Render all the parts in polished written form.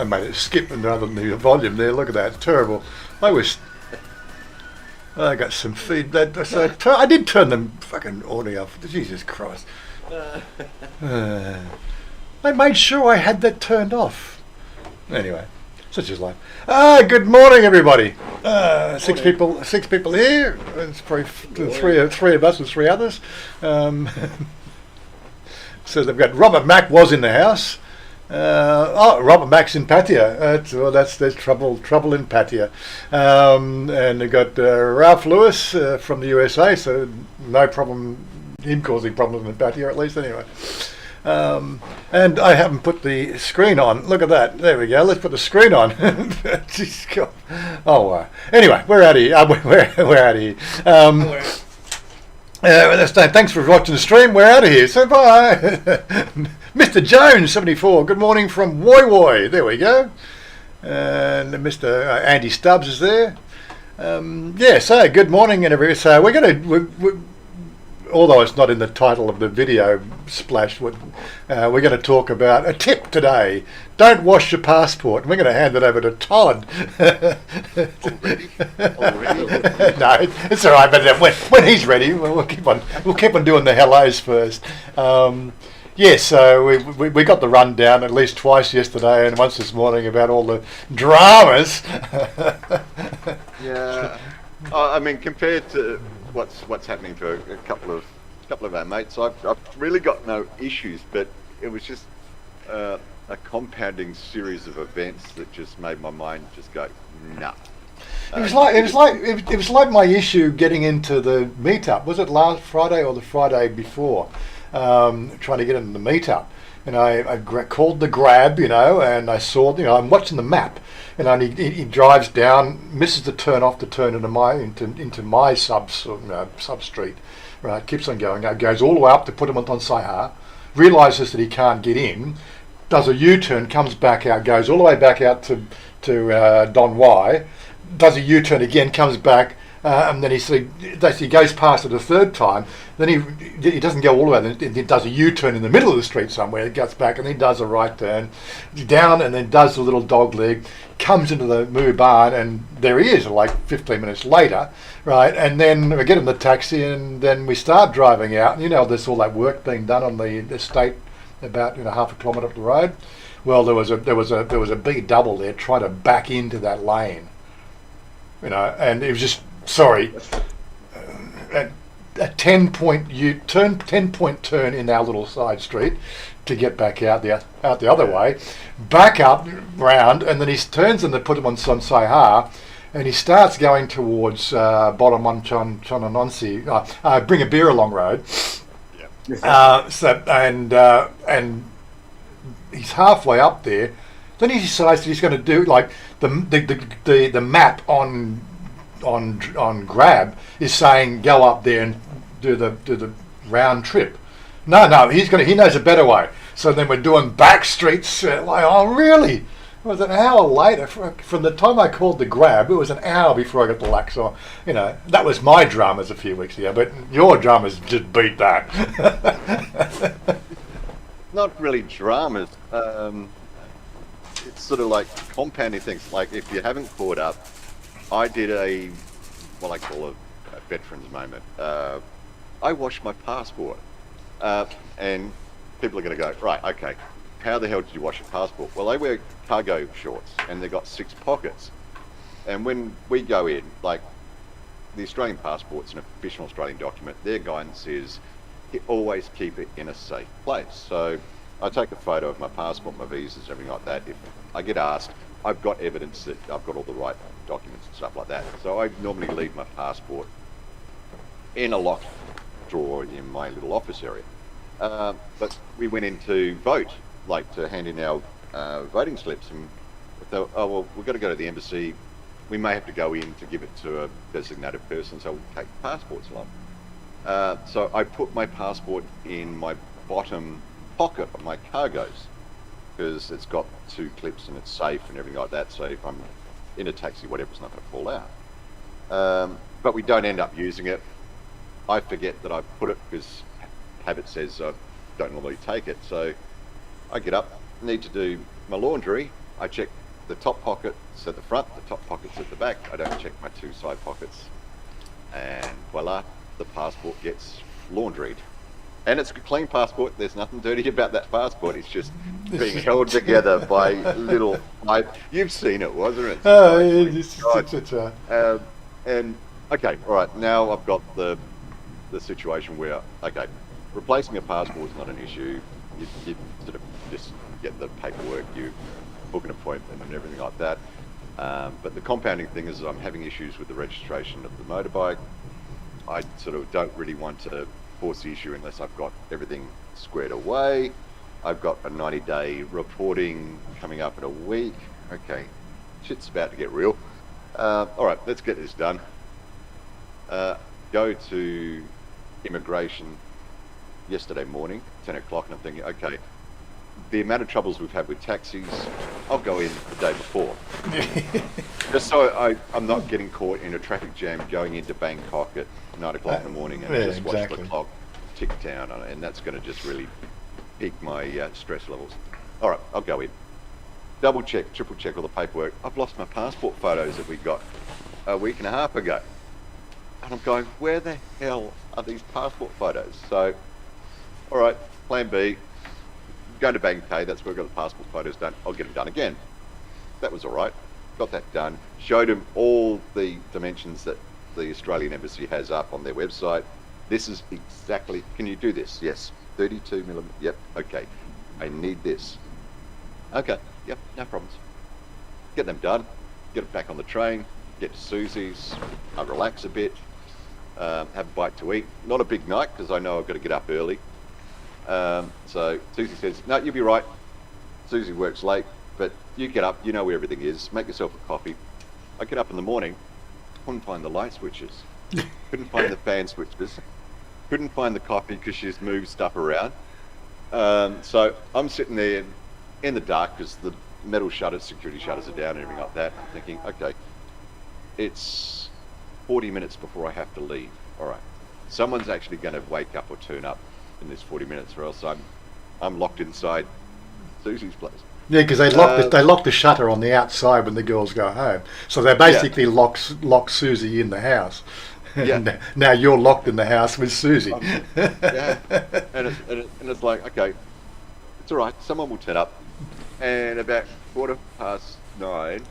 I made it skip another the volume there. Look at that, it's terrible. I got some feedback. So I did turn the fucking audio off. Jesus Christ. I made sure I had that turned off. Anyway, such is life. Good morning, everybody. Six people here. It's probably three of us and three others. So they've got Robert Mack was in the house. Robert Mack's in Pattaya. There's trouble in Pattaya. And they've got Ralph Lewis from the USA, so no problem him causing problems in Pattaya, at least anyway. And I haven't put the screen on. Look at that. There we go. Let's put the screen on. Anyway, we're out of here. We're out of here. Thanks for watching the stream. We're out of here. So bye. Mr. Jones, 74. Good morning from Woi Woi. There we go. And Mr. Andy Stubbs is there. So good morning and everything. So we're going to... although it's not in the title of the video splash, we're going to talk about a tip today. Don't wash your passport. And we're going to hand it over to Todd. Already? No, it's all right. But when he's ready, we'll keep on doing the hellos first. So we got the rundown at least twice yesterday and once this morning about all the dramas. Yeah. I mean, compared to what's happening to a couple of our mates, I've really got no issues, but it was just a compounding series of events that just made my mind just go nuts. It was like my issue getting into the meetup. Was it last Friday or the Friday before? Trying to get into the meetup, and I called the Grab, and I saw, I'm watching the map, and he drives down, misses the turn off to turn into my sub street, right? Keeps on going, goes all the way up to put him on Saiha, realizes that he can't get in, does a U-turn, comes back out, goes all the way back out to Don Y, does a U-turn again, comes back. And then he goes past it a third time. Then he doesn't go all the way. Then he does a U-turn in the middle of the street somewhere. He gets back and then does a right turn down, and then does the little dog leg. Comes into the Moo Barn, and there he is. Like 15 minutes later, right? And then we get in the taxi, and then we start driving out. There's all that work being done on the estate about half a kilometre up the road. Well, there was a big double there trying to back into that lane. And it was just. Sorry, a 10-point turn in our little side street to get back out the other way, back up round, and then he turns and they put him on Saiha, and he starts going towards Boraman Chonanonsi, Bring a Beer Along Road. Yeah. And he's halfway up there. Then he decides that he's going to do like the map on Grab is saying go up there and do the round trip. No, he knows a better way. So then we're doing back streets. Oh really? It was an hour later from the time I called the Grab. It was an hour before I got the Luxor. That was my dramas a few weeks ago. But your dramas just beat that. Not really dramas. It's sort of like compounding things. Like if you haven't caught up. I did what I call a veteran's moment. I washed my passport. And people are going to go, right, okay, how the hell did you wash your passport? Well, they wear cargo shorts and they've got 6 pockets. And when we go in, like the Australian passport's an official Australian document, their guidance is always keep it in a safe place. So I take a photo of my passport, my visas, everything like that. If I get asked, I've got evidence that I've got all the right documents and stuff like that. So I normally leave my passport in a locked drawer in my little office area. But we went in to vote, like to hand in our voting slips, and we thought, oh well, we've got to go to the embassy. We may have to go in to give it to a designated person, so we'll take passports along. So I put my passport in my bottom pocket of my cargoes, because it's got 2 clips and it's safe and everything like that, so if I'm in a taxi, whatever, it's not going to fall out. But we don't end up using it. I forget that I put it because habit says I don't normally take it, so I get up, need to do my laundry, I check the top pockets at the front, the top pockets at the back. I don't check my 2 side pockets. And voila, the passport gets laundried. And it's a clean passport. There's nothing dirty about that passport. It's just being held together by little pipe. You've seen it, wasn't it? Oh, And okay, all right. Now I've got the situation where replacing a passport is not an issue. You sort of just get the paperwork, you book an appointment and everything like that. But the compounding thing is I'm having issues with the registration of the motorbike. I sort of don't really want to force the issue unless I've got everything squared away. I've got a 90-day reporting coming up in a week. Okay, shit's about to get real. All right, let's get this done. Go to immigration yesterday morning, 10 o'clock, and I'm thinking, okay, the amount of troubles we've had with taxis, I'll go in the day before. Just so I'm not getting caught in a traffic jam going into Bangkok at 9 o'clock in the morning and just watch the clock tick down, and that's going to just really peak my stress levels. All right, I'll go in. Double check, triple check all the paperwork. I've lost my passport photos that we got a week and a half ago. And I'm going, where the hell are these passport photos? So, all right, plan B, going to PopeKael, that's where I've got the passport photos done. I'll get them done again. That was all right. Got that done. Showed him all the dimensions that the Australian Embassy has up on their website. This is exactly, can you do this? Yes. 32 millimeter, yep, okay. I need this. Okay, yep, no problems. Get them done, get it back on the train, get to Susie's, I relax a bit, have a bite to eat. Not a big night, because I know I've got to get up early. So Susie says, no, you'll be right. Susie works late, but you get up, you know where everything is, make yourself a coffee. I get up in the morning, couldn't find the light switches, couldn't find the fan switches, couldn't find the coffee because she's moved stuff around. So I'm sitting there in the dark because the metal shutters, security shutters are down and everything like that. I'm thinking, okay, it's 40 minutes before I have to leave. All right, someone's actually going to wake up or turn up in this 40 minutes, or else I'm locked inside Susie's place. Yeah, because they lock the shutter on the outside when the girls go home. So they basically lock Susie in the house. Yeah. Now you're locked in the house with Susie. Yeah. And it's like, okay, it's all right. Someone will turn up. And about 9:15,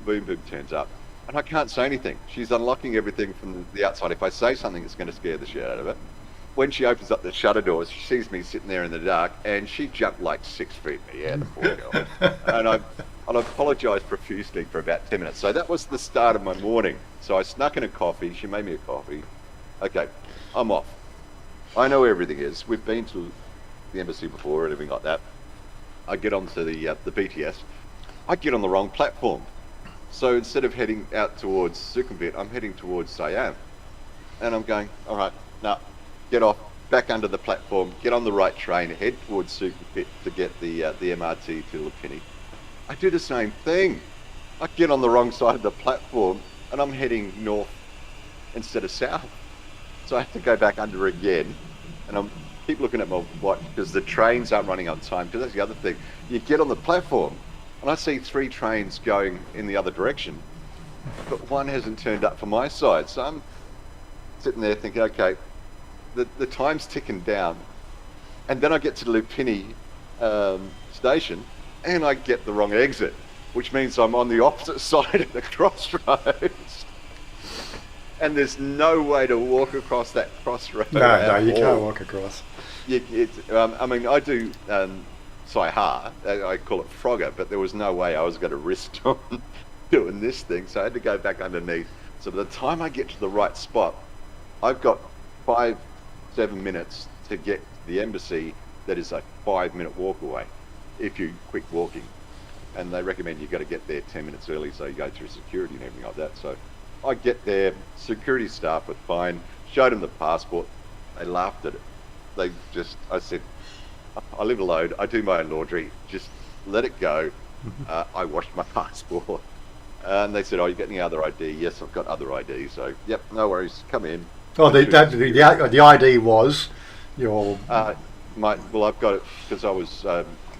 Boom Boom turns up. And I can't say anything. She's unlocking everything from the outside. If I say something, it's going to scare the shit out of her. When she opens up the shutter doors, she sees me sitting there in the dark, and she jumped like 6 feet in the air, the poor girl. And I apologised profusely for about 10 minutes. So that was the start of my morning. So I snuck in a coffee. She made me a coffee. Okay, I'm off. I know where everything is. We've been to the embassy before and everything like that. I get onto the BTS. I get on the wrong platform. So instead of heading out towards Sukhumvit, I'm heading towards Siam. And I'm going, all right, now get off, back under the platform, get on the right train, head towards Sukhumvit to get the MRT to Lupini. I do the same thing. I get on the wrong side of the platform and I'm heading north instead of south. So I have to go back under again, and I'm keep looking at my watch because the trains aren't running on time. Because that's the other thing. You get on the platform and I see 3 trains going in the other direction, but one hasn't turned up for my side. So I'm sitting there thinking, okay, the time's ticking down, and then I get to Lupini station and I get the wrong exit, which means I'm on the opposite side of the crossroads. And there's no way to walk across that crossroad. No, you can't walk across. I mean, I do Sai-Ha, I call it Frogger, but there was no way I was going to risk on doing this thing, so I had to go back underneath. So by the time I get to the right spot, I've got 7 minutes to get to the embassy. That is a 5-minute walk away if you quit walking. And they recommend you got to get there 10 minutes early, so you go through security and everything like that. So I get there, security staff were fine, showed them the passport, they laughed at it. I said, I live alone, I do my own laundry, just let it go. I washed my passport. And they said, oh, you got any other ID? Yes, I've got other ID. So, yep, no worries, come in. Oh, the ID was your... I've got it because I was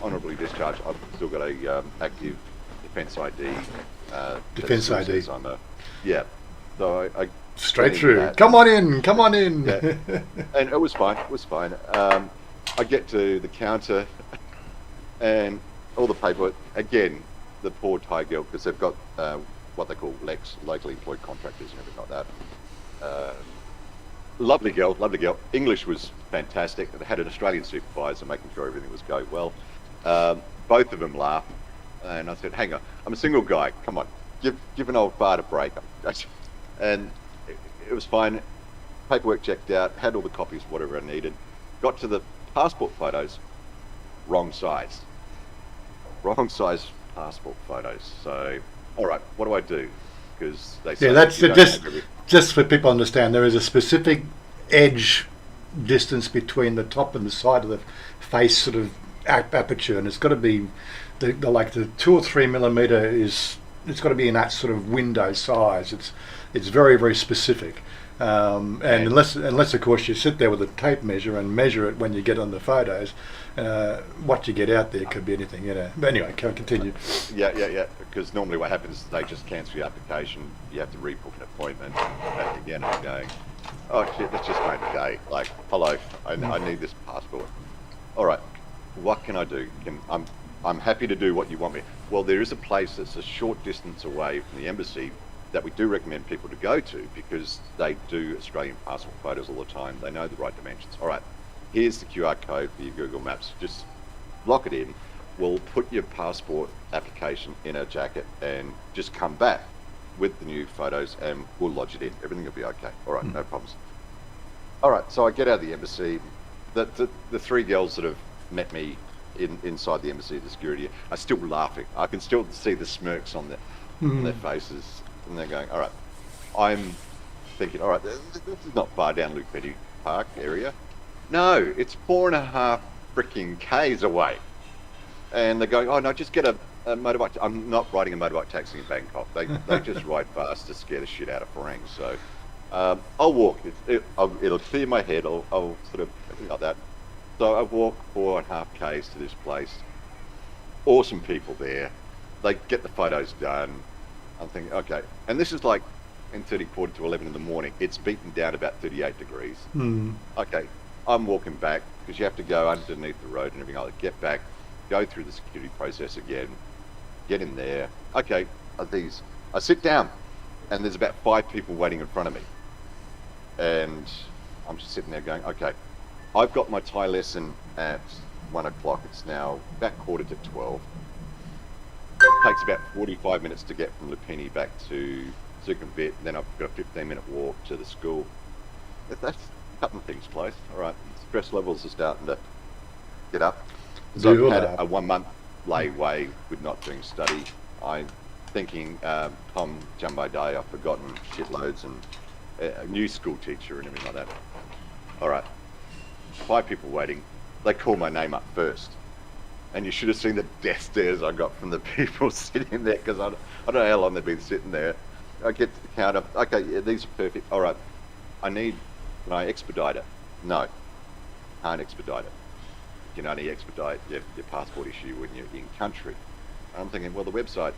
honourably discharged. I've still got a active defence ID. Defence that still ID. says I'm yeah. So I Straight went into through. that. Come on in. Come on in. Yeah. And it was fine. It was fine. I get to the counter, and all the paperwork again. The poor Thai girl, because they've got what they call LECs, locally employed contractors, and everything like that. Lovely girl, lovely girl. English was fantastic. They had an Australian supervisor making sure everything was going well. Both of them laughed, and I said, "Hang on, I'm a single guy. Come on, give an old fart a break." And it was fine. Paperwork checked out. Had all the copies, whatever I needed. Got to the passport photos, wrong size. Wrong size passport photos. So, all right, what do I do? Because they say That's you don't just have every- just for people to understand. There is a specific edge distance between the top and the side of the face sort of aperture, and it's got to be the 2 or 3 millimeter is. It's got to be in that sort of window size. It's very, very specific. And unless of course you sit there with a tape measure and measure it when you get on the photos, what you get out there could be anything, you know. But anyway, continue. Yeah. Because normally what happens is they just cancel your application. You have to rebook an appointment. Back again and going, oh shit, that's just made the day. Like, hello, I need this passport. All right, what can I do? I'm happy to do what you want me. Well, there is a place that's a short distance away from the embassy that we do recommend people to go to because they do Australian passport photos all the time. They know the right dimensions. All right, here's the QR code for your Google Maps. Just lock it in. We'll put your passport application in a jacket and just come back with the new photos and we'll lodge it in. Everything will be okay. All right, no problems. All right, so I get out of the embassy. The three girls that have met me inside the embassy, the security, are still laughing. I can still see the smirks on their faces, and they're going, all right. I'm thinking, all right, this is not far down Luke Petty Park area. No, it's 4.5 freaking Ks away. And they're going, oh no, just get a motorbike. I'm not riding a motorbike taxi in Bangkok. They just ride fast to scare the shit out of Farang. So I'll walk. It'll clear my head. I'll sort of think like that. So I walk 4.5 Ks to this place. Awesome people there. They get the photos done. I'm thinking, okay. And this is like in quarter to 11 in the morning. It's beaten down about 38 degrees. Okay, I'm walking back because you have to go underneath the road and everything like that. Get back, go through the security process again, get in there. Okay, I sit down and there's about 5 people waiting in front of me. And I'm just sitting there going, okay, I've got my Thai lesson at 1 o'clock. It's now about quarter to 12. It takes about 45 minutes to get from Lupini back to Sukhumvit. Then I've got a 15-minute walk to the school. That's cutting things close. All right, stress levels are starting to get up. So I've had a 1 month layaway with not doing study. I'm thinking Tom Jumbo Day, I've forgotten shitloads, and a new school teacher and everything like that. All right. 5 people waiting. They call my name up first, and you should have seen the death stares I got from the people sitting there because I don't know how long they've been sitting there. I get to the counter. Okay, yeah, these are perfect. All right, can I expedite it? No, can't expedite it. You can only expedite your passport issue when you're in country. And I'm thinking, well, the website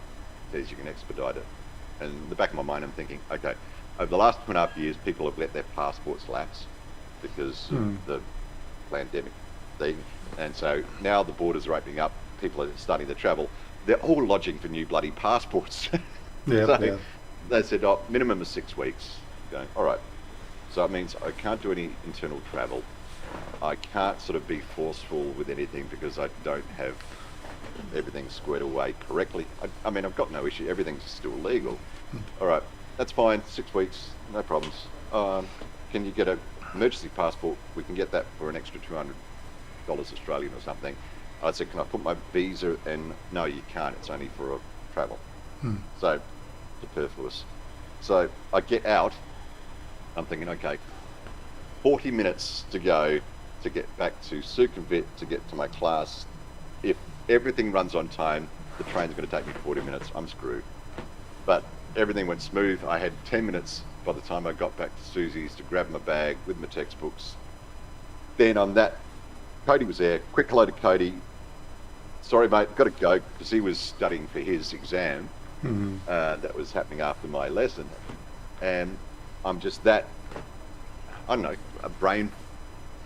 says you can expedite it, and in the back of my mind, I'm thinking, okay, over the last 2.5 years, people have let their passports lapse because of the pandemic thing, and so now the borders are opening up, people are starting to travel, they're all lodging for new bloody passports. They said, oh, minimum of 6 weeks. Going, all right, so it means I can't do any internal travel, I can't sort of be forceful with anything because I don't have everything squared away correctly. I mean, I've got no issue, everything's still legal. All right, that's fine, 6 weeks, no problems. Can you get an emergency passport? We can get that for an extra $200 Australian or something. I said, can I put my visa? And no, you can't. It's only for travel. So, superfluous. So I get out. I'm thinking, okay, 40 minutes to go to get back to Sukhumvit to get to my class. If everything runs on time, the train's going to take me 40 minutes. I'm screwed. But everything went smooth. I had 10 minutes by the time I got back to Susie's to grab my bag with my textbooks. Then on that Cody was there. Quick hello to Cody. Sorry, mate, got to go because he was studying for his exam that was happening after my lesson. And I'm just that, I don't know, a brain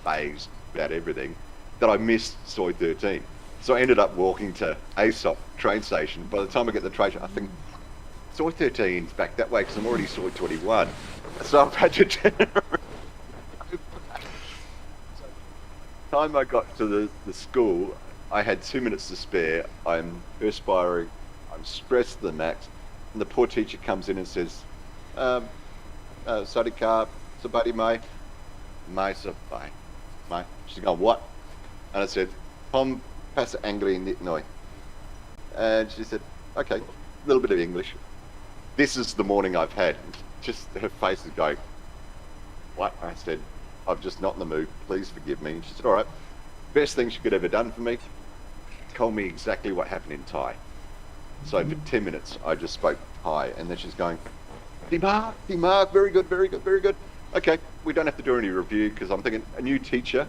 phased about everything that I missed Soy 13. So I ended up walking to ASOP train station. By the time I get the train, I think Soy 13's back that way because I'm already Soy 21. So I've had to turn around. Time I got to the school, I had 2 minutes to spare. I'm perspiring, I'm stressed to the max, and the poor teacher comes in and says, Sadika, Sabadi Mai, Mai Sabai. Mai. She's going, what? And I said, Tom passa Angli Nitnoi. And she said, okay, a little bit of English. This is the morning I've had. Just her face is going, what? I said, I'm just not in the mood. Please forgive me. And she said, all right, best thing she could ever done for me, told me exactly what happened in Thai. So for 10 minutes, I just spoke Thai. And then she's going, Dimark, very good, very good, very good. Okay, we don't have to do any review because I'm thinking a new teacher,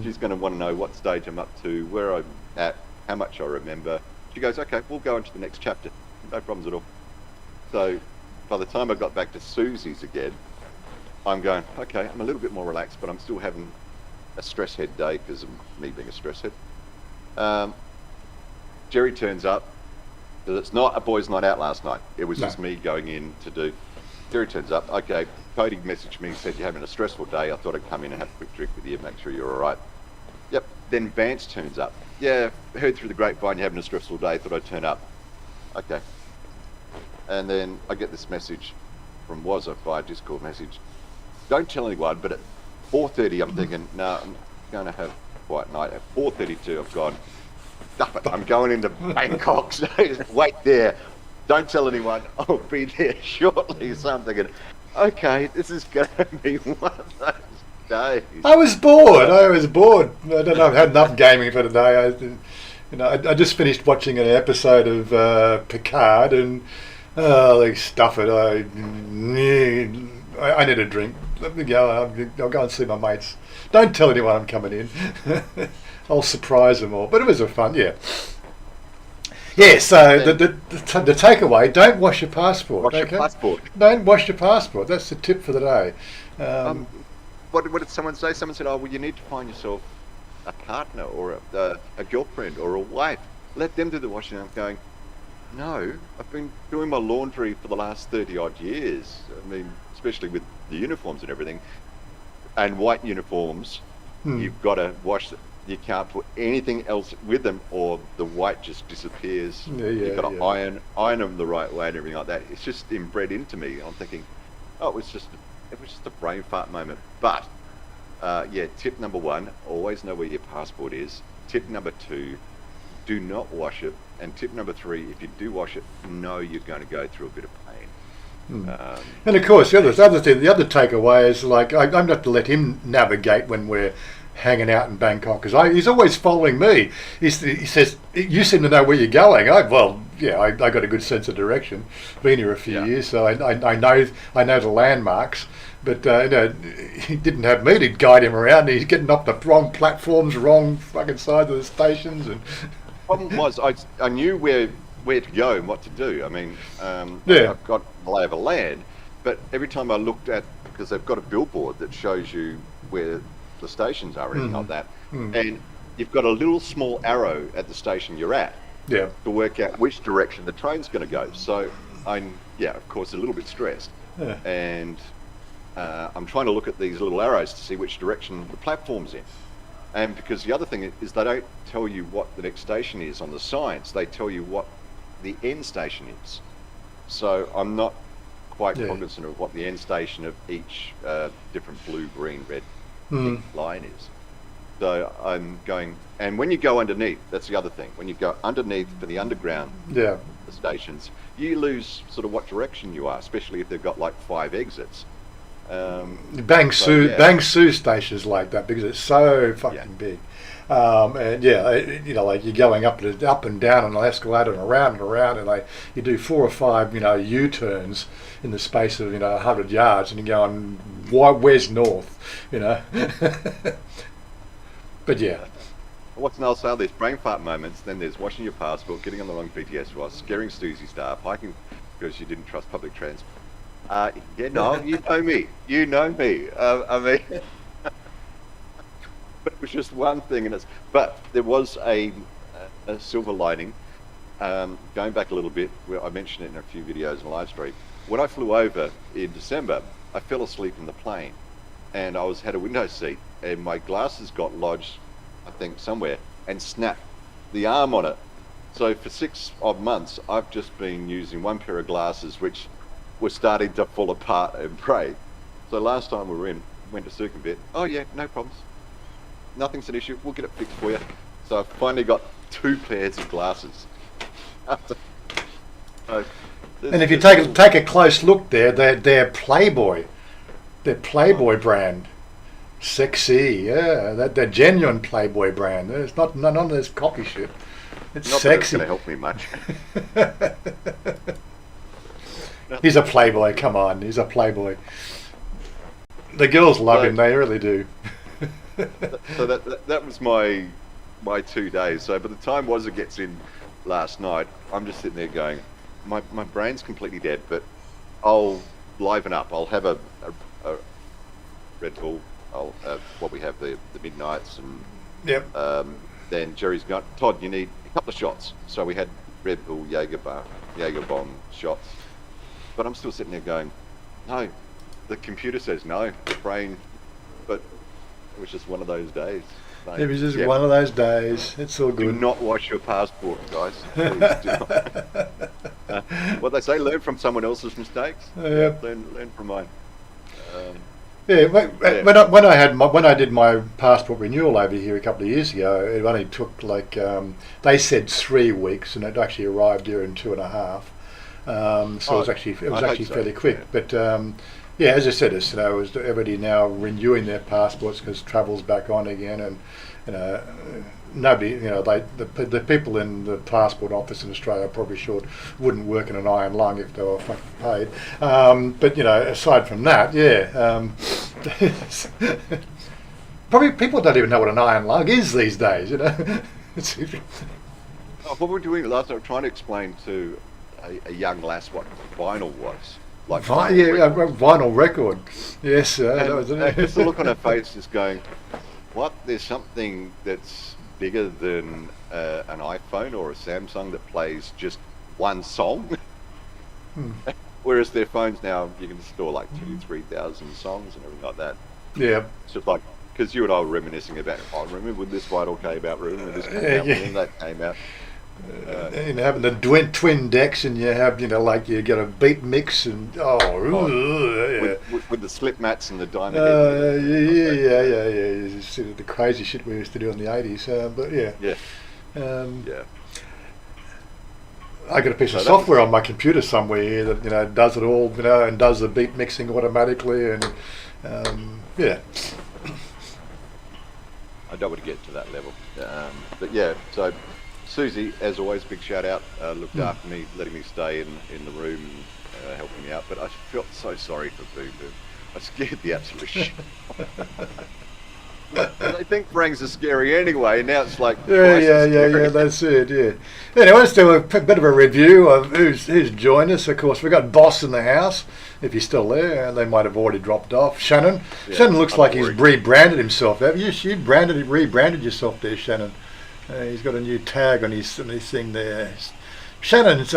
she's going to want to know what stage I'm up to, where I'm at, how much I remember. She goes, okay, we'll go into the next chapter. No problems at all. So by the time I got back to Susie's again, I'm going, okay, I'm a little bit more relaxed, but I'm still having a stress head day because of me being a stress head. Jerry turns up, because it's not a boys' night out last night. It was just me going in to do. Jerry turns up, okay, Cody messaged me and said, you're having a stressful day. I thought I'd come in and have a quick drink with you, make sure you're all right. Yep, then Vance turns up. Yeah, heard through the grapevine you're having a stressful day, thought I'd turn up. Okay. And then I get this message from Wazza via Discord message. Don't tell anyone, but at 4:30 I'm thinking, no, I'm going to have a quiet night. At 4:32 I've gone, stuff it, I'm going into Bangkok, so wait there. Don't tell anyone, I'll be there shortly. So I'm thinking, okay, this is going to be one of those days. I was bored. I don't know, I've had enough gaming for today. I just finished watching an episode of Picard and they stuff it. I need a drink. Let me go. I'll go and see my mates. Don't tell anyone I'm coming in. I'll surprise them all. But it was a fun, yeah. Yeah, so the takeaway, don't wash your passport. Wash your passport. Don't wash your passport. That's the tip for the day. What did someone say? Someone said, oh, well, you need to find yourself a partner or a girlfriend or a wife. Let them do the washing. I'm going, no, I've been doing my laundry for the last 30 odd years. I mean, especially with the uniforms and everything. And white uniforms, you've got to wash them. You can't put anything else with them or the white just disappears. You've got to iron them the right way and everything like that. It's just inbred into me. I'm thinking, oh, it was just a brain fart moment. But tip number 1, always know where your passport is. Tip number 2, do not wash it. And tip number 3, if you do wash it, know you're going to go through a bit of pain. And of course, the other takeaway is like I'm going to have to let him navigate when we're hanging out in Bangkok because he's always following me. He says, "You seem to know where you're going." I got a good sense of direction. Been here a few years, so I know the landmarks. But he didn't have me to guide him around. He's getting up the wrong platforms, wrong fucking sides of the stations. And problem was I knew where to go and what to do. I mean, I've got the lay of the land, but every time I looked at, because they've got a billboard that shows you where the stations are, anything like that, and you've got a little small arrow at the station you're at to work out which direction the train's going to go. So I'm, of course, a little bit stressed, and I'm trying to look at these little arrows to see which direction the platform's in. And because the other thing is they don't tell you what the next station is on the signs, they tell you what the end station is. So I'm not quite cognizant of what the end station of each different blue, green, red line is. So I'm going, and when you go underneath, that's the other thing. When you go underneath for the underground the stations, you lose sort of what direction you are, especially if they've got like 5 exits. Bang Sue stations like that because it's so fucking big. And like you're going up and down on an escalator and around, and you do 4 or 5, U-turns in the space of 100 yards, and you're going, where's north, But But yeah. What's an old sale? There's brain fart moments, then there's washing your passport, getting on the wrong BTS bus, scaring Susie staff, hiking because you didn't trust public transport. Yeah, no, you know me. You know me. I mean, but it was just one thing, but there was a silver lining. Going back a little bit, where I mentioned it in a few videos and live stream. When I flew over in December, I fell asleep in the plane, and I had a window seat, and my glasses got lodged, I think somewhere, and snapped the arm on it. So for 6 odd months, I've just been using one pair of glasses, which were starting to fall apart and break. So last time we went to circumvent. Oh yeah, no problems. Nothing's an issue. We'll get it fixed for you. So I've finally got 2 pairs of glasses. So, and if you take a close look there, they're Playboy. They're Playboy brand. Sexy, yeah. They're genuine Playboy brand. It's none of this copy shit. It's not sexy. Not going to help me much. He's a Playboy. Come on, he's a Playboy. The girls love him. They really do. So that was my 2 days. So by the time Wazza gets in last night, I'm just sitting there going, my brain's completely dead, but I'll liven up. I'll have a Red Bull. I'll have what we have the midnights, and yep. Then Jerry's got, Todd, you need a couple of shots. So we had Red Bull Jaeger bomb shots. But I'm still sitting there going, no, the computer says no, the brain, but it was just one of those days. So, it was just one of those days. It's all good. Do not wash your passport, guys. Please do not. What they say, learn from someone else's mistakes. Yep. Learn from mine. When I did my passport renewal over here a couple of years ago, it only took they said 3 weeks, and it actually arrived here in 2.5. So it was actually fairly quick. Yeah. But yeah, as I said, it's, everybody now renewing their passports because travel's back on again, and nobody, the people in the passport office in Australia probably wouldn't work in an iron lung if they were fucking paid. But aside from that, probably people don't even know what an iron lung is these days. What we're doing last night, trying to explain to a young lass what vinyl was. Like vinyl record. Yes, just the look on her face is going, what? There's something that's bigger than an iPhone or a Samsung that plays just one song? Whereas their phones now, you can store like 2,000-3,000 songs and everything like that. Yeah. It's just like, because you and I were reminiscing about, remember when this vinyl came out, remember when this came out, when that came out. Having the twin decks, and you have you get a beat mix, and with the slip mats and the diamond yeah. Sort of the crazy shit we used to do in the 80s. But yeah. I got a piece of software on my computer somewhere here that does it all, and does the beat mixing automatically, and yeah. I don't want to get to that level, but yeah. So Susie, as always, big shout out. Looked after me, letting me stay in the room, helping me out. But I felt so sorry for Boo Boo. I scared the absolute shit. They think Franks are scary anyway. Now it's like yeah. That's it. Yeah. Anyway, let's do a bit of a review of who's joined us. Of course, we've got Boss in the house. If he's still there, they might have already dropped off. Shannon. Yeah, Shannon looks like he's rebranded himself. Have you? You rebranded yourself there, Shannon. He's got a new tag on his thing there. Shannon's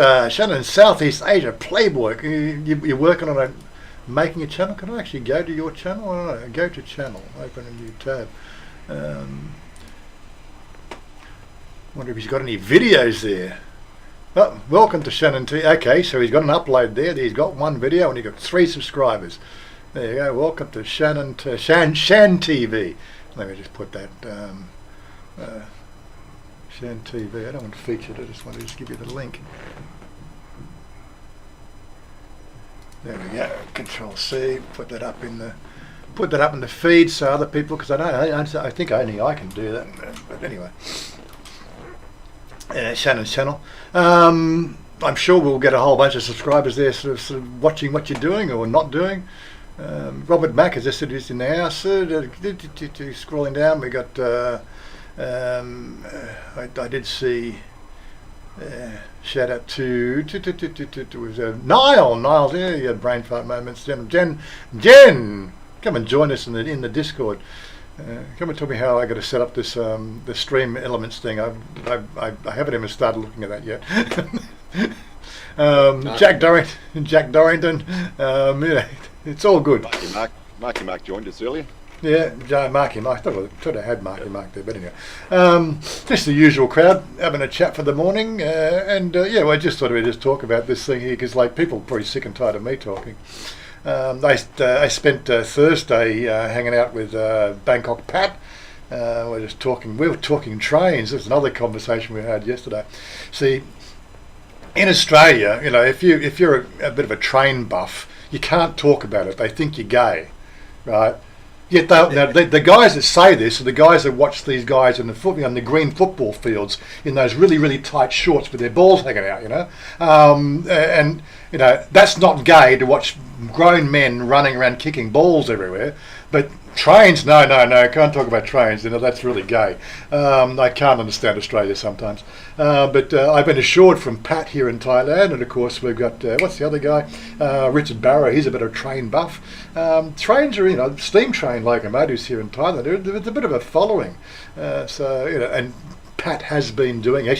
Southeast Asia Playboy. You're working on making a channel. Can I actually go to your channel? I don't know. Go to channel. Open a new tab. Wonder if he's got any videos there. Oh, welcome to Shannon T. Okay, so he's got an upload there. He's got one video and he's got 3 subscribers. There you go. Welcome to Shan TV. Let me just put that. Shan TV. I don't want to feature it. I just want to give you the link. There we go. Control C. Put that up in the feed so other people, because I think only I can do that. But anyway, Shannon's channel. I'm sure we'll get a whole bunch of subscribers there, sort of watching what you're doing or not doing. Robert Mack has just said he's in the house. Scrolling down, we got. I did see. Shout out to was Niall. Niall's here. You had brain fart moments. Jen, come and join us in the Discord. Come and tell me how I got to set up this the stream elements thing. I haven't even started looking at that yet. Jack Dorrington. It's all good. Marky Mark joined us earlier. Yeah, Marky Mark. I thought I had Marky Mark there, but anyway. Just the usual crowd having a chat for the morning, I just thought we'd just talk about this thing here because, like, people are pretty sick and tired of me talking. I spent Thursday hanging out with Bangkok Pat. We were talking trains. There's another conversation we had yesterday. See, in Australia, if you're a bit of a train buff, you can't talk about it. They think you're gay, right? Yet the guys that say this are the guys that watch these guys on the green football fields in those really, really tight shorts with their balls hanging out, that's not gay to watch grown men running around kicking balls everywhere. But trains, no, can't talk about trains. That's really gay. I can't understand Australia sometimes. But I've been assured from Pat here in Thailand, and of course we've got, what's the other guy? Richard Barrow, he's a bit of a train buff. Trains are, steam train locomotives here in Thailand, there's a bit of a following. And Pat has been doing a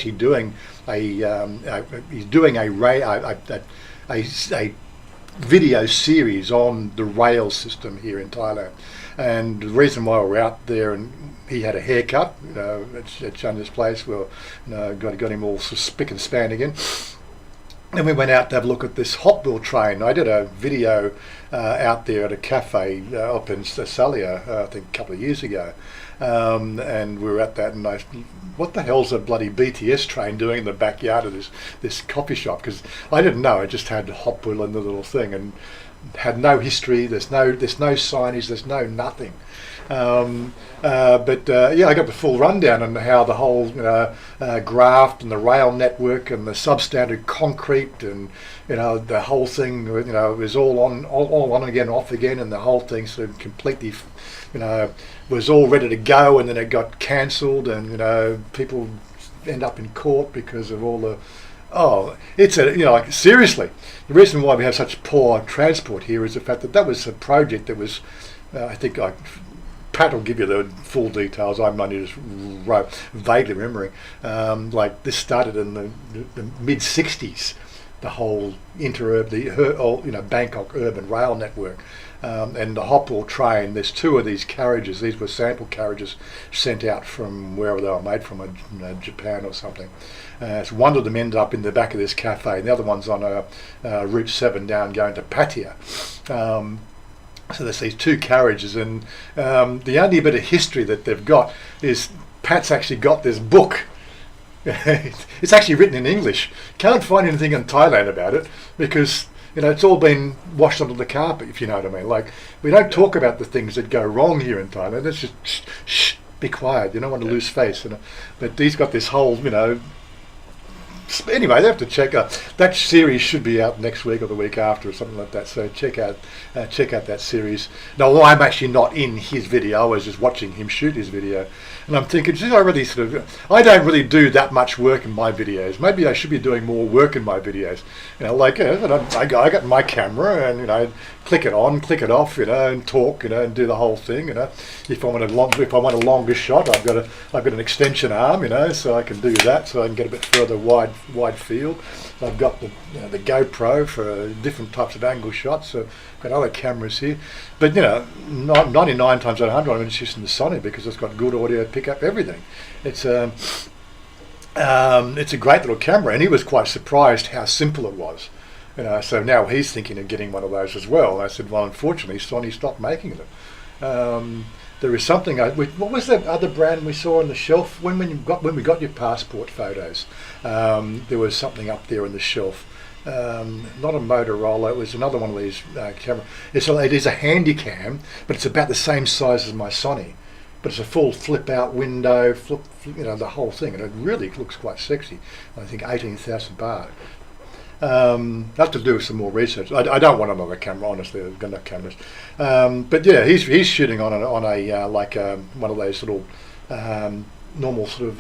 video series on the rail system here in Thailand. And the reason why we're out there, and he had a haircut, at Chanya's place, got him all spick and span again. And we went out to have a look at this hot wheel train. I did a video out there at a cafe up in Salia, I think a couple of years ago. And we were at that, and what the hell's a bloody BTS train doing in the backyard of this coffee shop? Because I didn't know. I just had hot wheel in the little thing and had no history. There's no signage. There's no nothing. I got the full rundown on how the whole graft and the rail network and the substandard concrete and the whole thing was all on again, off again, and the whole thing sort of completely was all ready to go, and then it got cancelled, and people end up in court because of all the seriously, the reason why we have such poor transport here is the fact that was a project that was I think Pat will give you the full details. I'm only just vaguely remembering. This started in the mid '60s. The whole Bangkok urban rail network, and the hot wheel train. There's two of these carriages. These were sample carriages sent out from wherever they were made from, Japan or something. So one of them ended up in the back of this cafe, and the other one's on Route 7 down going to Pattaya. So there's these two carriages, and the only bit of history that they've got is Pat's actually got this book. It's actually written in English. Can't find anything in Thailand about it because it's all been washed under the carpet, if you know what I mean. Like, we don't talk about the things that go wrong here in Thailand. It's just shh, be quiet. You don't want to lose face. But he's got this whole Anyway, they have to check out that series. Should be out next week or the week after or something like that. So check out that series. Now, I'm actually not in his video. I was just watching him shoot his video, and I'm thinking, I don't really do that much work in my videos. Maybe I should be doing more work in my videos. I got my camera and click it on, click it off, and talk, and do the whole thing. If I want a longer shot, I've got an extension arm, so I can do that, so I can get a bit further wide field. I've got the GoPro for different types of angle shots. So I've got other cameras here, but 99 times out of 100 I'm just using the Sony because it's got good audio, pick up everything. It's a great little camera, and he was quite surprised how simple it was. So now he's thinking of getting one of those as well. And I said, well, unfortunately, Sony stopped making them. There is something. What was that other brand we saw on the shelf when we got your passport photos? There was something up there on the shelf. Not a Motorola. It was another one of these camera. It is a handy cam, but it's about the same size as my Sony. But it's a full flip-out window, the whole thing, and it really looks quite sexy. I think 18,000 baht. I have to do some more research. I don't want another camera, honestly. I've got enough cameras. But yeah, he's shooting on a like one of those little normal sort of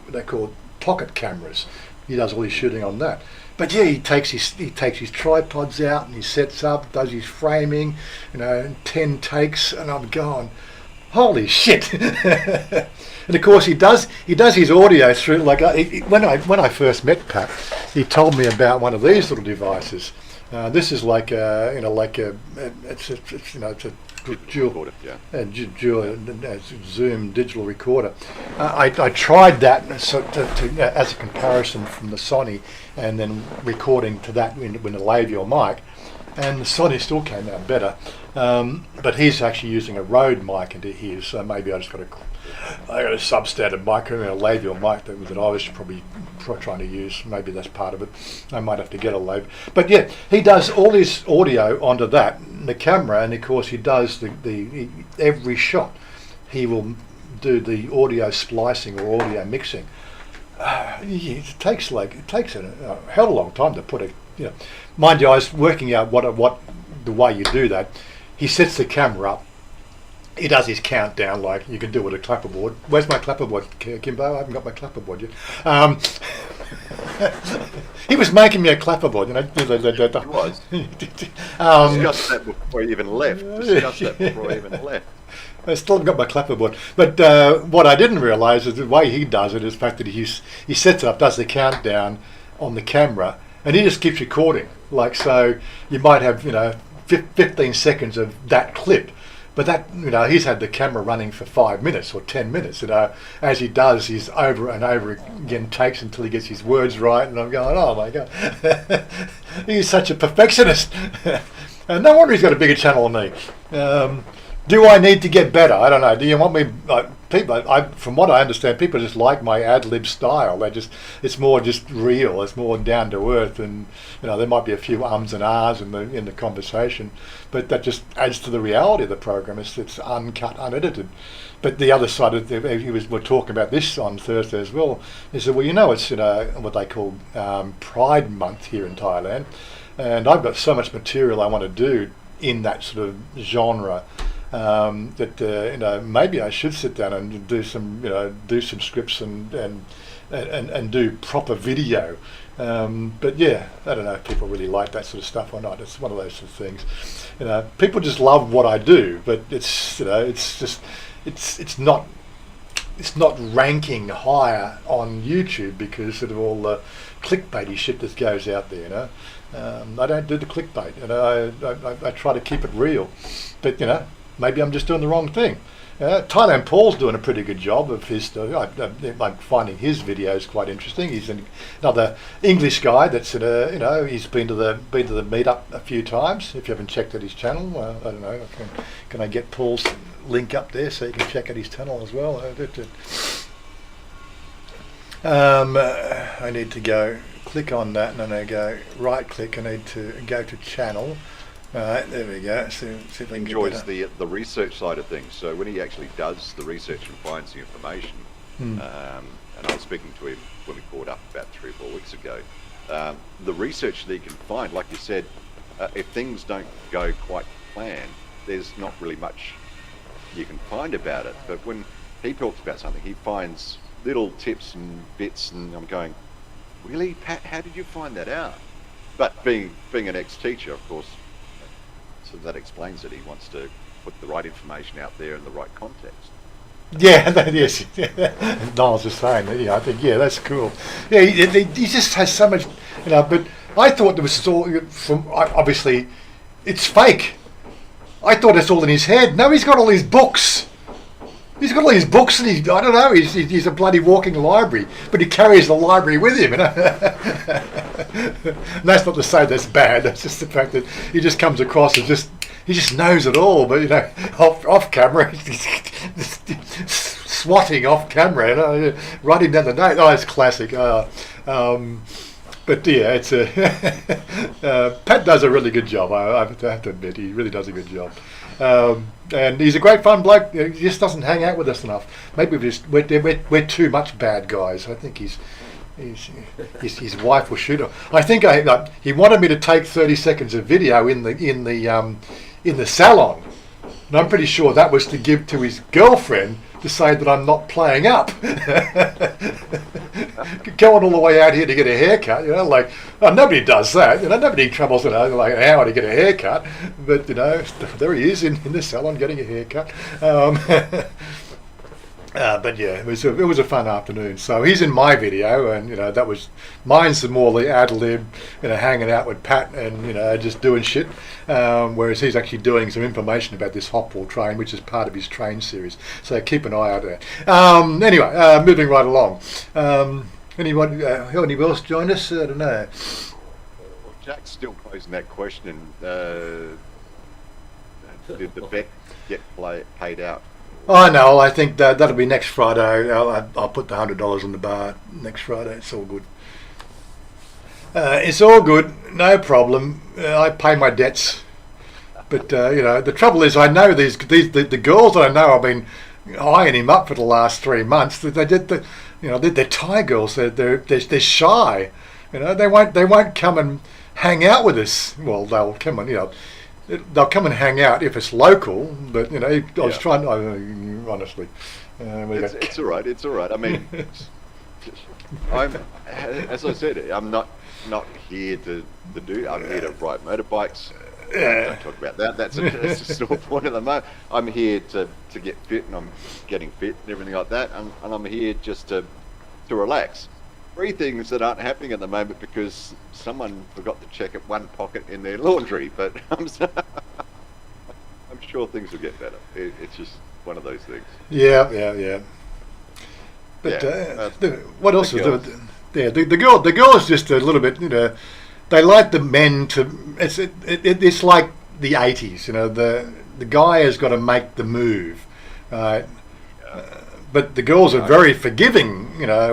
they're called pocket cameras. He does all his shooting on that. But yeah, he takes his tripods out and he sets up, does his framing, 10 takes, and I'm going, holy shit! And of course he does his audio through like when I first met Pat, he told me about one of these little devices. This is like it's a dual Zoom digital recorder. I tried that as a comparison from the Sony, and then recording to that in a labial mic, and the Sony still came out better. But he's actually using a Rode mic into his, so maybe I got a substandard mic, a labial mic that I was probably trying to use. Maybe that's part of it. I might have to get a labial. But yeah, he does all his audio onto that, the camera, and of course he does every shot. He will do the audio splicing or audio mixing. It takes a hell of a long time to put mind you, I was working out what the way you do that. He sets the camera up. He does his countdown like you can do with a clapperboard. Where's my clapperboard, Kimbo? I haven't got my clapperboard yet. He was making me a clapperboard, He was. Discussed that before he even left. I still haven't got my clapperboard. But what I didn't realise is the way he does it is the fact that he sets it up, does the countdown on the camera, and he just keeps recording. Like, so you might have 15 seconds of that clip. But that, he's had the camera running for 5 minutes or 10 minutes. As he does, he's over and over again takes until he gets his words right. And I'm going, oh my God, he's such a perfectionist. And no wonder he's got a bigger channel than me. Do I need to get better? I don't know. Do you want me? From what I understand, people just like my ad lib style. It's more just real. It's more down to earth, and there might be a few ums and ahs in the conversation, but that just adds to the reality of the program. It's uncut, unedited. But the other side of we're talking about this on Thursday as well. He said, well, it's what they call Pride Month here in Thailand, and I've got so much material I want to do in that sort of genre. That maybe I should sit down and do some scripts and do proper video. But yeah, I don't know if people really like that sort of stuff or not. It's one of those sort of things. People just love what I do, but it's not ranking higher on YouTube because of all the clickbaity shit that goes out there. I don't do the clickbait. I try to keep it real, but maybe I'm just doing the wrong thing. Thailand Paul's doing a pretty good job of his stuff. I'm finding his videos quite interesting. He's another English guy that's he's been to the meetup a few times. If you haven't checked out his channel, I don't know. Can I get Paul's link up there so you can check out his channel as well? I need to go click on that, and then I go right click. I need to go to channel. Alright, there we go. See if I can enjoys the research side of things. So when he actually does the research and finds the information, and I was speaking to him when we caught up about 3 or 4 weeks ago, the research that he can find, like you said, if things don't go quite planned, there's not really much you can find about it. But when he talks about something, he finds little tips and bits, and I'm going, really, Pat, how did you find that out? But being an ex-teacher, of course, so that explains it. He wants to put the right information out there in the right context. Yeah, yes. Niles was saying that. I think that's cool. Yeah, he just has so much, But I thought there was all from obviously, it's fake. I thought it's all in his head. No, he's got all these books. He's got all these books, and I don't know. He's a bloody walking library, but he carries the library with him. And that's not to say that's bad. That's just the fact that he just comes across as he just knows it all. But off camera, he's swatting off camera, writing down the note. Oh, it's classic. But yeah, it's Pat does a really good job. I have to admit, he really does a good job. And he's a great fun bloke. He just doesn't hang out with us enough. Maybe we're too much bad guys. I think he's His wife will shoot him. I think he wanted me to take 30 seconds of video in the salon, and I'm pretty sure that was to give to his girlfriend to say that I'm not playing up. Going all the way out here to get a haircut, nobody does that. Nobody travels like an hour to get a haircut, but there he is in the salon getting a haircut. But yeah, it was a fun afternoon. So he's in my video, and that was mine's more the ad lib, hanging out with Pat and just doing shit. Whereas he's actually doing some information about this hot-ball train, which is part of his train series. So keep an eye out there. Anyway, moving right along. Anyone else join us? I don't know. Well, Jack's still posing that question. Did the bet get paid out? Oh no, I think that'll be next Friday. I'll put the $100 on the bar next Friday. It's all good. It's all good, no problem. I pay my debts, but the trouble is, I know the girls that I know have been eyeing him up for the last 3 months. They're Thai girls. They're shy. They won't come and hang out with us. Well, they'll come and they'll come and hang out if it's local, but I was trying. Honestly, it's all right. It's all right. I mean, as I said, I'm not here to do. I'm here to ride motorbikes. Don't talk about that. That's a sore point at the moment. I'm here to get fit, and I'm getting fit and everything like that. And I'm here just to relax. 3 things that aren't happening at the moment because someone forgot to check at one pocket in their laundry, but I'm sure things will get better. It's just one of those things. Yeah. But what else is there? The girl is just a little bit. They like the men to. It's like the 80s. The guy has got to make the move, right? But the girls are very forgiving,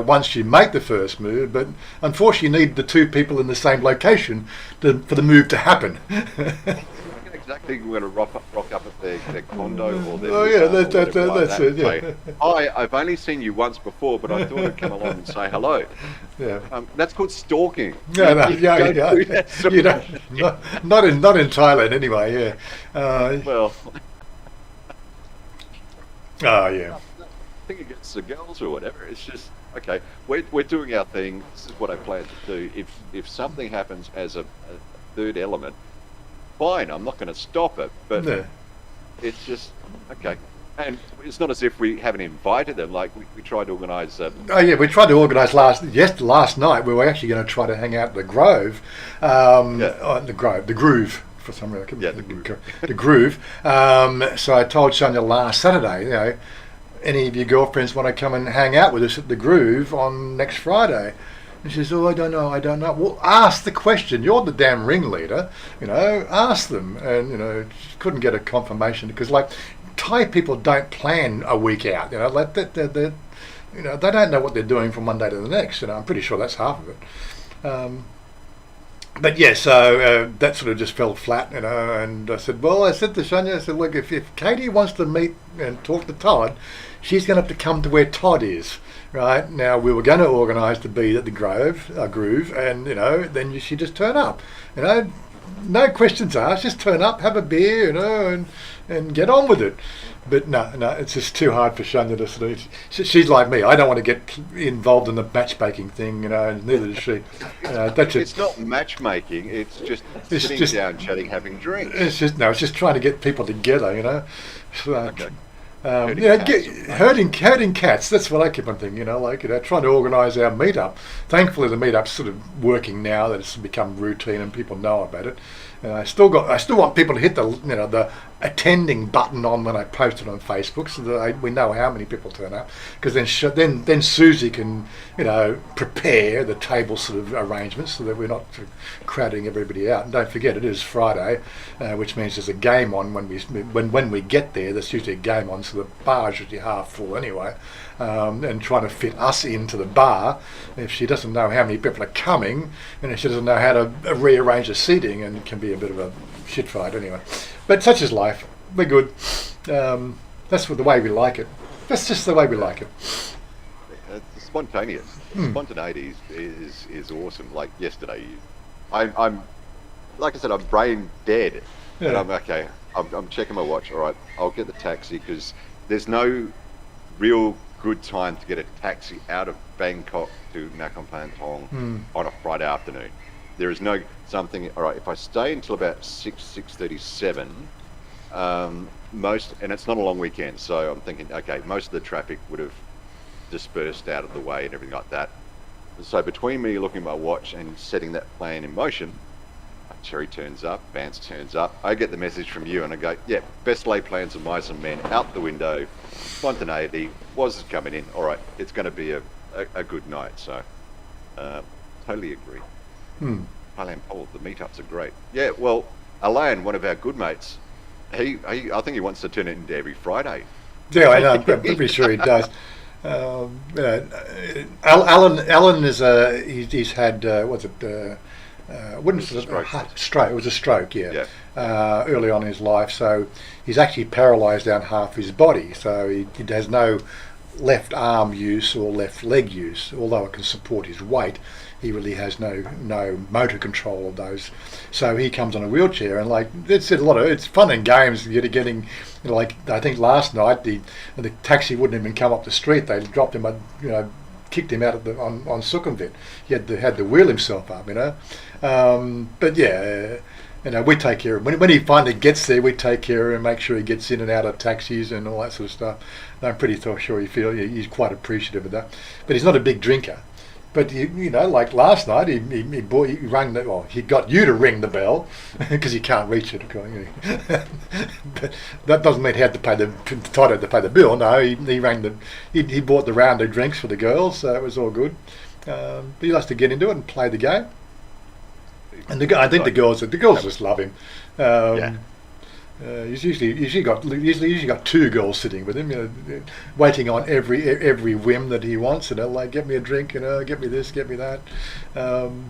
once you make the first move. But unfortunately, you need the 2 people in the same location for the move to happen. Exactly, we're going to rock up at their condo or their. Oh yeah, that's it. Yeah. Say, I've only seen you once before, but I thought I'd come along and say hello. Yeah. That's called stalking. No, you don't. Not in Thailand anyway. Yeah. Well. Oh yeah. Nothing against the girls or whatever. It's just okay. We're doing our thing. This is what I plan to do. If something happens as a third element, fine. I'm not going to stop it. But it's just okay. And it's not as if we haven't invited them. Like we tried to organise. We tried to organise last night. We were actually going to try to hang out at the Grove, the Groove. For some reason, the Groove. So I told Chanya last Saturday, any of your girlfriends want to come and hang out with us at the Groove on next Friday? And she says, I don't know. Well, ask the question. You're the damn ringleader. Ask them. And, she couldn't get a confirmation because, Thai people don't plan a week out. They don't know what they're doing from one day to the next. I'm pretty sure that's half of it. But yeah, so that sort of just fell flat, and I said to Chanya, look, if Katie wants to meet and talk to Todd, she's going to have to come to where Todd is, right? Now, we were going to organise to be at the Groove, and, then she just turn up, no questions asked, just turn up, have a beer, and get on with it. But no, it's just too hard for Chanya to sort of. She's like me. I don't want to get involved in the matchmaking thing, and neither does she. It's not matchmaking. It's just sitting down, chatting, having drinks. It's just trying to get people together, So, okay. Herding cats. That's what I keep on thinking. Trying to organise our meetup. Thankfully, the meetup's sort of working now that it's become routine and people know about it. I still want people to hit the attending button on when I post it on Facebook, so that we know how many people turn up. Because then Susie can prepare the table sort of arrangements so that we're not sort of crowding everybody out. And don't forget, it is Friday, which means there's a game on when we get there. There's usually a game on, so the bar's usually half full anyway. And trying to fit us into the bar, if she doesn't know how many people are coming, and if she doesn't know how to rearrange the seating, and it can be a bit of a shit fight anyway. But such is life. We're good. That's the way we like it. That's just the way we like it. It's spontaneous. Spontaneity is awesome. Like yesterday, I'm like I said, I'm brain dead, and Yeah. I'm okay. I'm checking my watch. All right, I'll get the taxi because there's no real good time to get a taxi out of Bangkok to Nakhon Phanom on a Friday afternoon. There is no something. All right, if I stay until about 6:37, most, and it's not a long weekend, so I'm thinking, okay, most of the traffic would have dispersed out of the way and everything like that. So between me looking at my watch and setting that plan in motion, Cherry turns up, Vance turns up. I get the message from you and I go, yeah, best laid plans of mice and men out the window. Spontaneity, was coming in. All right, it's going to be a good night. So totally agree. Thailand Paul, the meetups are great. Yeah, well, Alain, one of our good mates, he I think he wants to turn it into every Friday. Yeah, I know. I'm pretty sure he does. Alan is he's had what's it? Wouldn't It was a stroke. stroke. It was a stroke, yeah. Yeah. Early on in his life, so he's actually paralysed down half his body. So he has no left arm use or left leg use. Although it can support his weight, he really has no motor control of those. So he comes on a wheelchair, and like it's it's fun and games. Getting like I think last night the taxi wouldn't even come up the street. They dropped him, kicked him out of on Sukhumvit. He had to wheel himself up, But yeah, we take care of him. When he finally gets there, we take care of him, make sure he gets in and out of taxis and all that sort of stuff. And I'm pretty sure he's quite appreciative of that. But he's not a big drinker. But like last night, he rang he got you to ring the bell because he can't reach it. But that doesn't mean he had to pay to pay the bill. No, he rang he bought the round of drinks for the girls, so it was all good. But he likes to get into it and play the game. And I think the girls just love him. Yeah. He's usually got two girls sitting with him, waiting on every whim that he wants. Like get me a drink, get me this, get me that. In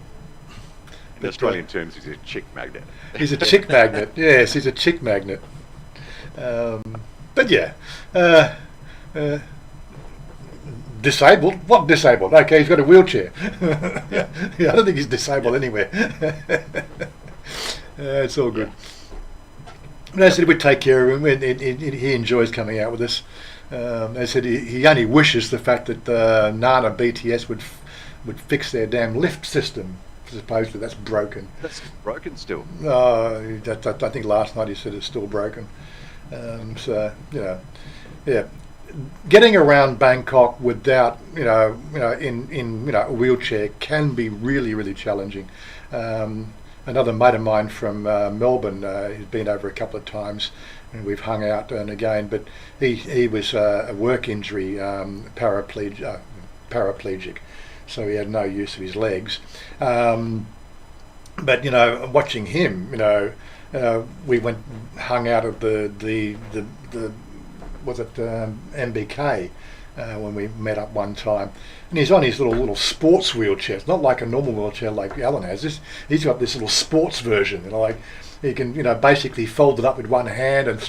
Australian terms, he's a chick magnet. He's a chick magnet. Yes, he's a chick magnet. But yeah, disabled? What disabled? Okay, he's got a wheelchair. Yeah. I don't think he's disabled anywhere. It's all good. And I said we'd take care of him, and he enjoys coming out with us. I said he only wishes the fact that Nana BTS would fix their damn lift system. Supposedly that's broken. That's broken still. I think last night he said it's still broken. Yeah. Getting around Bangkok without in a wheelchair can be really, really challenging. Another mate of mine from Melbourne, he's been over a couple of times, and we've hung out and again. But he was a work injury paraplegic, so he had no use of his legs. But watching him, we hung out at the MBK when we met up one time, and he's on his little sports wheelchair. It's not like a normal wheelchair like Alan has. He's got this little sports version, like he can basically fold it up with one hand, and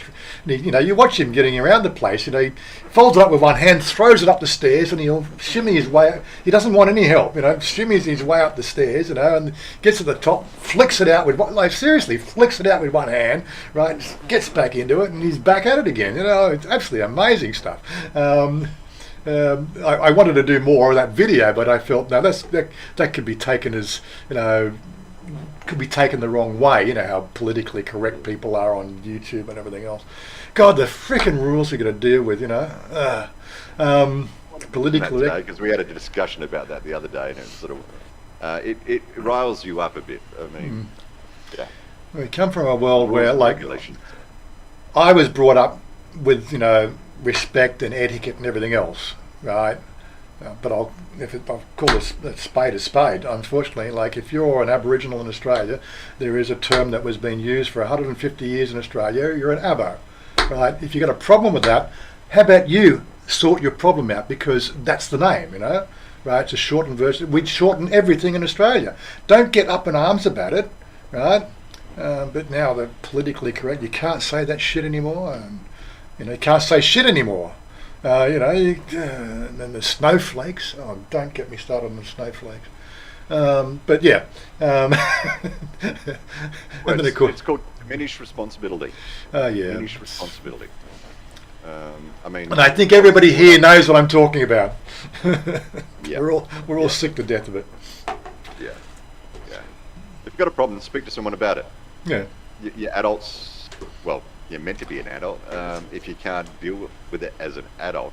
you watch him getting around the place. He folds it up with one hand, throws it up the stairs, and he'll shimmy his way. He doesn't want any help, shimmies his way up the stairs, and gets to the top, flicks it out with seriously flicks it out with one hand, right? Gets back into it, and he's back at it again. It's absolutely amazing stuff. I wanted to do more of that video, but I felt that could be taken as could be taken the wrong way. How politically correct people are on YouTube and everything else. God, the freaking rules are going to deal with. Politically, because we had a discussion about that the other day, and it's sort of it riles you up a bit. I mean, yeah. We come from a world where, regulations. I was brought up with respect and etiquette and everything else, right? But I'll call a spade a spade. Unfortunately, if you're an Aboriginal in Australia, there is a term that was being used for 150 years in Australia. You're an Abo, right? If you've got a problem with that, how about you sort your problem out, because that's the name, right? It's a shortened version. We'd shorten everything in Australia. Don't get up in arms about it, right? But now they're politically correct. You can't say that shit anymore. You can't say shit anymore. And then the snowflakes. Oh, don't get me started on the snowflakes. But yeah. And then of course, it's called diminished responsibility. Yeah. Diminished responsibility. And I think everybody here knows what I'm talking about. Yeah. We're all sick to death of it. Yeah. If you've got a problem, speak to someone about it. Yeah. You're adults. Well, you're meant to be an adult. If you can't deal with it as an adult,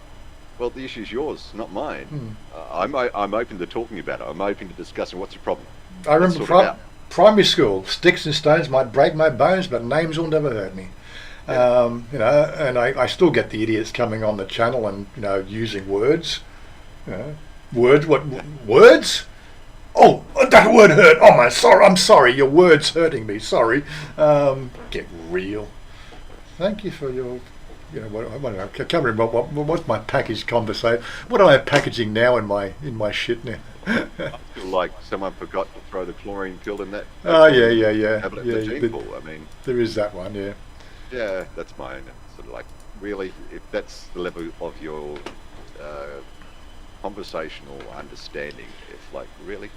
well, the issue's yours, not mine. I'm open to talking about it. I'm open to discussing what's your problem. I remember primary school. Sticks and stones might break my bones, but names will never hurt me. Yeah. And I still get the idiots coming on the channel and using words. Words? What words? Oh, that word hurt. Oh my, sorry. I'm sorry. Your word's hurting me. Sorry. Get real. Thank you for your. I can't remember what's my package conversation. What am I packaging now in my shit now? I feel like someone forgot to throw the chlorine pill in that. Oh yeah. Tablet in the gene pool. I mean, there is that one. Yeah. Yeah, that's mine. Sort of like, really, if that's the level of your conversational understanding, it's like, really.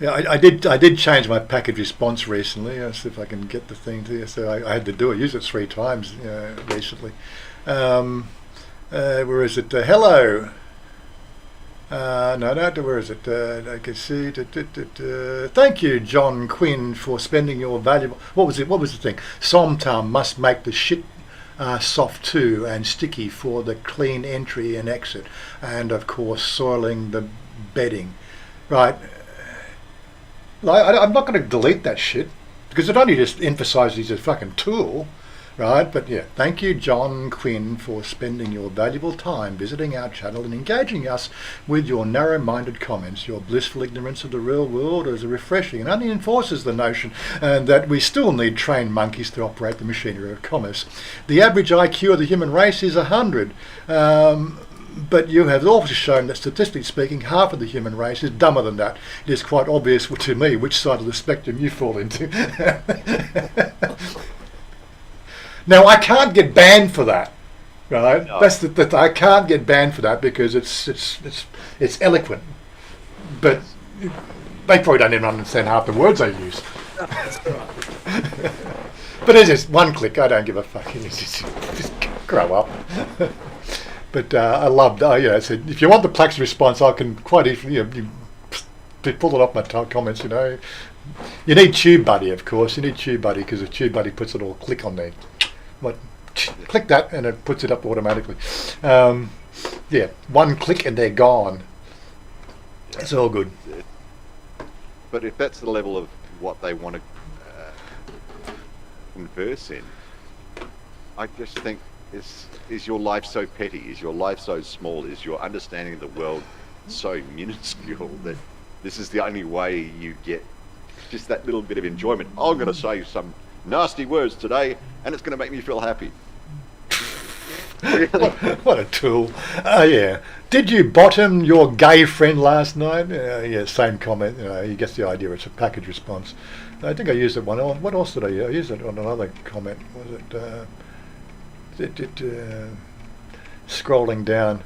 Yeah, I did change my package response recently. I'll see if I can get the thing to you. So I had to do it. Use it 3 times recently. Where is it? Hello. No, where is it? I can see. Thank you, John Quinn, for spending your valuable. What was it? What was the thing? Somtam must make the shit soft too and sticky for the clean entry and exit, and of course soiling the bedding. Right. I'm not going to delete that shit because it only just emphasises a fucking tool. Right, but yeah, thank you, John Quinn, for spending your valuable time visiting our channel and engaging us with your narrow-minded comments. Your blissful ignorance of the real world is refreshing and only enforces the notion that we still need trained monkeys to operate the machinery of commerce. The average IQ of the human race is 100, but you have also shown that, statistically speaking, half of the human race is dumber than that. It is quite obvious to me which side of the spectrum you fall into. Now I can't get banned for that, right? No. That's I can't get banned for that because it's eloquent, but they probably don't even understand half the words I use. But it's just one click. I don't give a fuck. Just grow up. But I loved. I said if you want the Plax response, I can quite easily you pull it off my comments. You need TubeBuddy, of course. You need TubeBuddy because if TubeBuddy puts it all click on there. Click that and it puts it up automatically. One click and they're gone. Yeah. It's all good. But if that's the level of what they want to converse in, I just think is your life so petty? Is your life so small? Is your understanding of the world so minuscule that this is the only way you get just that little bit of enjoyment? I'm going to say some nasty words today and it's going to make me feel happy. Really? What a tool. Yeah. Did you bottom your gay friend last night? Yeah, same comment. He gets the idea. It's a package response. I think I used it one. What else did I use? I used it on another comment. Was it scrolling down?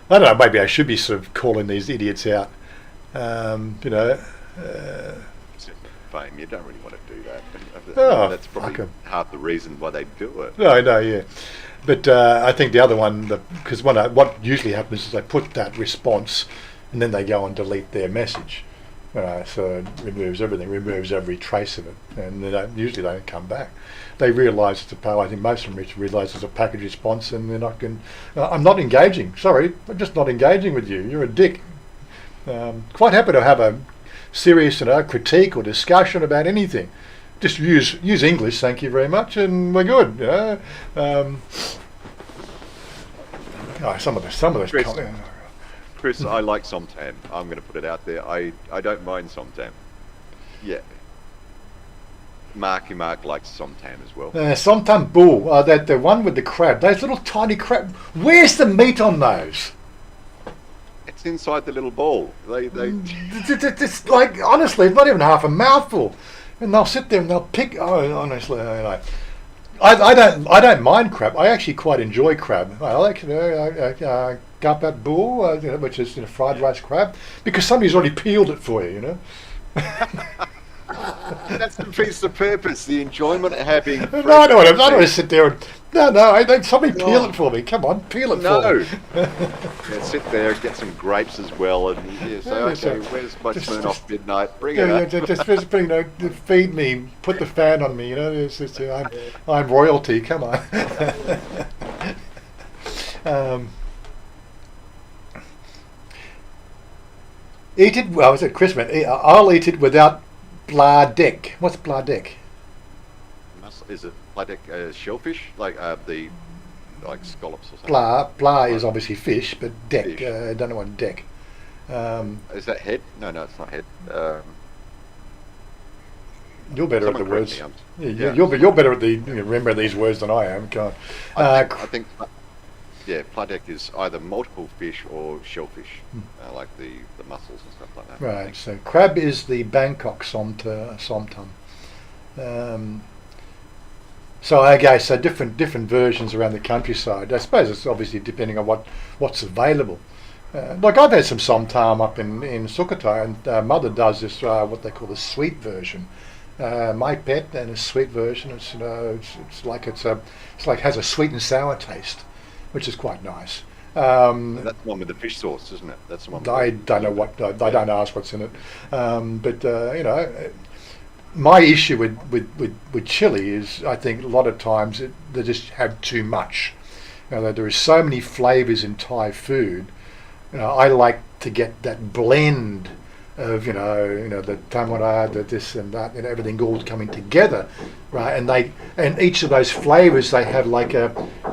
I don't know, maybe I should be sort of calling these idiots out. Fame, you don't really want to do that. Oh, that's probably half the reason why they do it. No, yeah. But I think the other one, because what usually happens is they put that response and then they go and delete their message. So it removes everything, removes every trace of it, and they don't come back. They realise it's I think most of them realise it's a package response, and they're not going. I'm not engaging. Sorry, I'm just not engaging with you. You're a dick. Quite happy to have a serious critique or discussion about anything. Just use English, thank you very much, and we're good. Some of the Chris, I like Somtam. I'm going to put it out there. I don't mind Somtam. Yeah. Marky Mark likes Somtam as well. Somtam bull. That the one with the crab. Those little tiny crab. Where's the meat on those? It's inside the little ball. It's like, honestly, it's not even half a mouthful. And they'll sit there and they'll pick. Oh, honestly, I don't mind crab. I actually quite enjoy crab. I like gapat bull, which is fried rice crab, because somebody's already peeled it for you. You know. That defeats the purpose, the enjoyment of having. No, I don't want to sit there and I don't. Somebody peel it for me. Come on, peel it for me. Yeah, sit there, get some grapes as well, and say, okay, where's my Smirnoff Midnight? Bring it up. Just feed me, put the fan on me. You know, I'm royalty. Come on. Eat it. Well, was it Christmas? I'll eat it without bladek. What's bladek? Is it bladek shellfish, like the scallops or something? Blah is obviously fish, but deck. I don't know what deck. Is that head? No, it's not head. You're better at the words. You're better at the remember these words than I am. Can't. I think. Yeah, pladek is either multiple fish or shellfish, like the mussels and stuff like that. Right. So crab is the Bangkok somtam. So okay, so different versions around the countryside. I suppose it's obviously depending on what's available. Like I've had some somtam up in Sukhothai, and Mother does this what they call the sweet version. My pet and a sweet version. It's it's like has a sweet and sour taste, which is quite nice. That's the one with the fish sauce, isn't it? That's the one. I don't know what. I don't ask what's in it. But my issue with chili is I think a lot of times they just have too much. There are so many flavours in Thai food. I like to get that blend of the tamara, the this and that, and everything all coming together, right? And each of those flavours they have like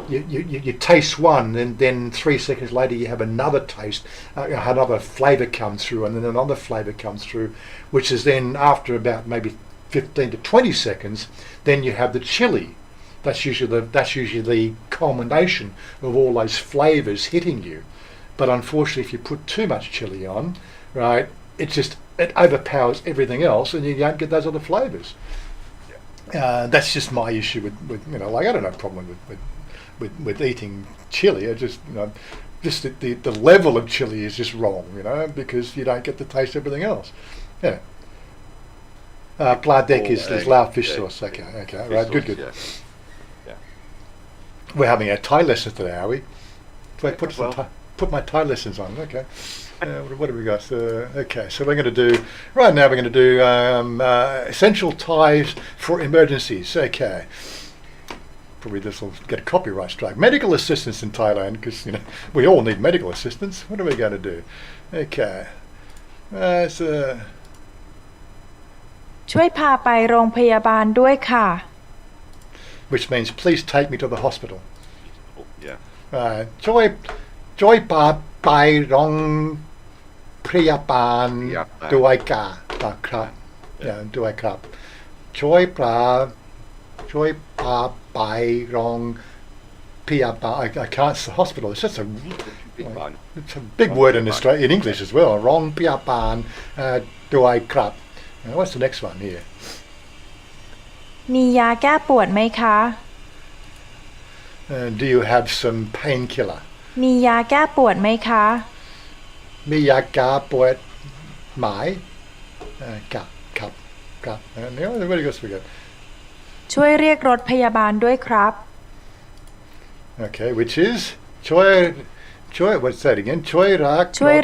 you taste one, and then 3 seconds later you have another taste, another flavour comes through, and then another flavour comes through, which is then after about maybe 15 to 20 seconds, then you have the chili. That's usually the culmination of all those flavours hitting you. But unfortunately, if you put too much chili on, right, it overpowers everything else, and you don't get those other flavours. That's just my issue with I don't have a problem with eating chili. I just just the level of chili is just wrong, because you don't get to taste everything else. Yeah. Pladek is Lao fish sauce. Okay, right, good. Yeah. We're having our Thai lesson today, are we? Do I put my Thai lessons on? Okay. What have we got? Okay, so we're going to do right now. We're going to do essential Thais for emergencies. Okay. Probably this will get a copyright strike. Medical assistance in Thailand, because we all need medical assistance. What are we going to do? Okay. ช่วยพาไปโรงพยาบาลด้วยค่ะ Which means please take me to the hospital. Yeah. ช่วยพาไปโรงพยาบาลด้วยครับด้วยครับช่วยพาไปโรงพยาบาล I can't say hospital. It's just it's a big word in Australia, in English as well. โรงพยาบาลด้วยครับ. What's the next one here? มียาแก้ปวดไหมคะ Do you have some painkiller? มียาแก้ปวดไหมคะ มียาแก้ปวดไหมครับ Very good. ช่วยเรียกรถพยาบาลด้วยครับ Okay, which is ช่วย what's that again? ช่วย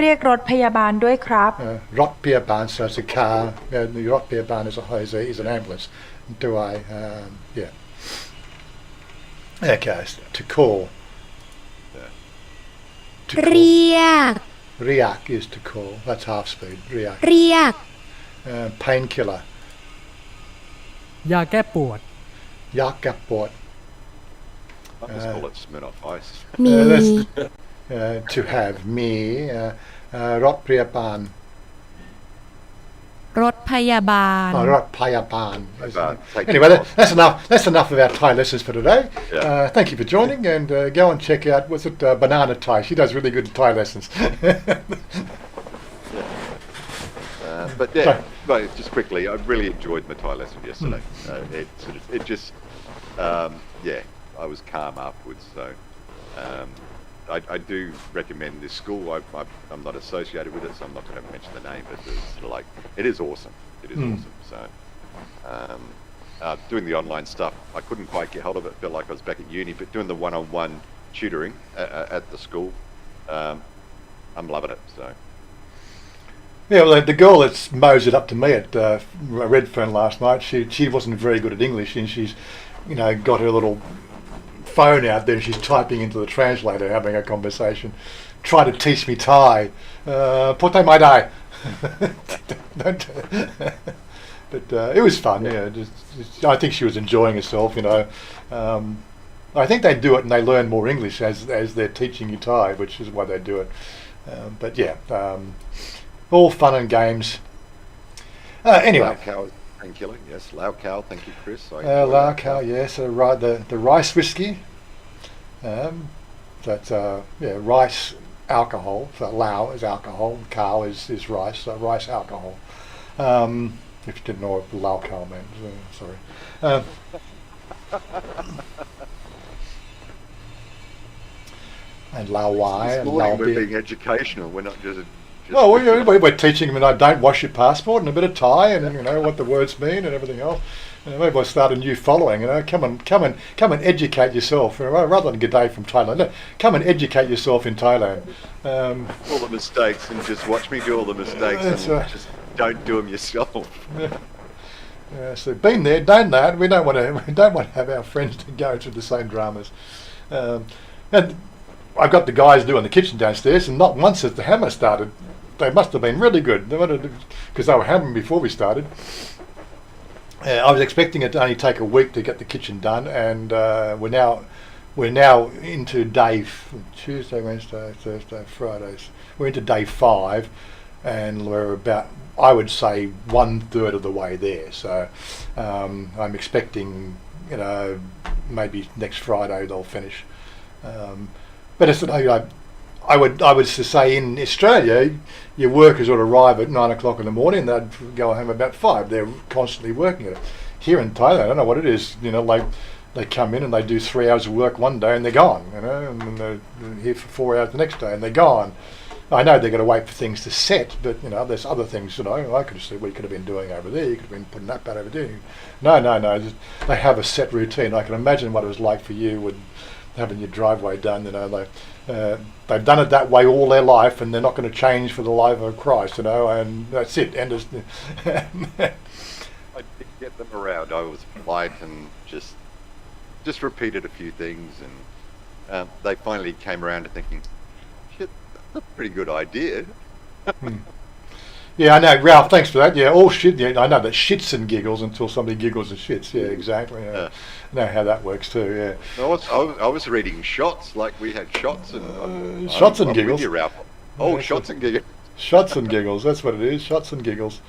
เรียกรถพยาบาลด้วยครับ รถพยาบาล so it's a car. รถพยาบาล is an ambulance. Do I? Yeah. Okay, to call. เรียก Riak is to call. That's half speed. Riak. เรียก Painkiller. ยาแก้ปวด ยาแก้ปวด I just call it Smirnoff Ice. มี to have มีรถพยาบาล รถพยาบาล รถพยาบาล Anyway, that's enough of our Thai lessons for today. Thank you for joining, and go and check out Banana Thai. She does really good Thai lessons. But just quickly, I really enjoyed my Thai lesson yesterday. It just yeah, I was calm afterwards. So I do recommend this school. I'm not associated with it, so I'm not going to mention the name, but it's sort of like, it is awesome. It is awesome. So doing the online stuff, I couldn't quite get hold of it. Felt like I was back at uni, but doing the one-on-one tutoring at the school, I'm loving it. So. Yeah, well, the girl that's mows it up to me at Redfern last night, she wasn't very good at English, and she's, got her little phone out there and she's typing into the translator, having a conversation, trying to teach me Thai. Pote mai dai. But it was fun, yeah. I think she was enjoying herself, I think they do it and they learn more English as they're teaching you Thai, which is why they do it. But yeah, all fun and games. Anyway. Lao Khao, painkiller, yes. Lao Khao, thank you, Chris. Lao Khao, yes. The rice whiskey. That's rice alcohol. So Lao is alcohol, Khao is rice. So rice alcohol. If you didn't know what Lao Khao meant, sorry. And Lao Wai This and morning Lao we're Beer. being educational. We're not just Oh, we're teaching them, don't wash your passport and a bit of Thai and what the words mean and everything else. Maybe I'll start a new following. Come and educate yourself rather than G'day from Thailand. No, come and educate yourself in Thailand. all the mistakes and just watch me do all the mistakes and just don't do them yourself. So been there, done that. We don't want to have our friends to go through the same dramas. And I've got the guys doing the kitchen downstairs, and not once has the hammer started. They must have been really good because they were hammering before we started. I was expecting it to only take a week to get the kitchen done, and we're now into Tuesday, Wednesday, Thursday, Fridays. We're into day 5, and we're about, I would say, 1/3 of the way there. So I'm expecting, maybe next Friday they'll finish. But it's, I would say in Australia, your workers would arrive at 9 o'clock in the morning. They'd go home about 5. They're constantly working at it. Here in Thailand, I don't know what it is. They come in and they do 3 hours of work one day and they're gone. And they're here for 4 hours the next day and they're gone. I know they're going to wait for things to set, but there's other things. I could see what you could have been doing over there. You could have been putting that back over there. No. They have a set routine. I can imagine what it was like for you with having your driveway done. They've done it that way all their life, and they're not going to change for the life of Christ. And that's it. And I did get them around. I was polite and just repeated a few things, and they finally came around to thinking, shit, that's a pretty good idea. Yeah, I know, Ralph. Thanks for that. Yeah, all shit. Yeah, I know that shits and giggles until somebody giggles and shits. Yeah, exactly. Yeah. I know how that works too. Yeah. I was reading shots, like we had shots and shots and I'm giggles. with you, Ralph. Oh, shots and giggles. Shots and giggles. That's what it is. Shots and giggles.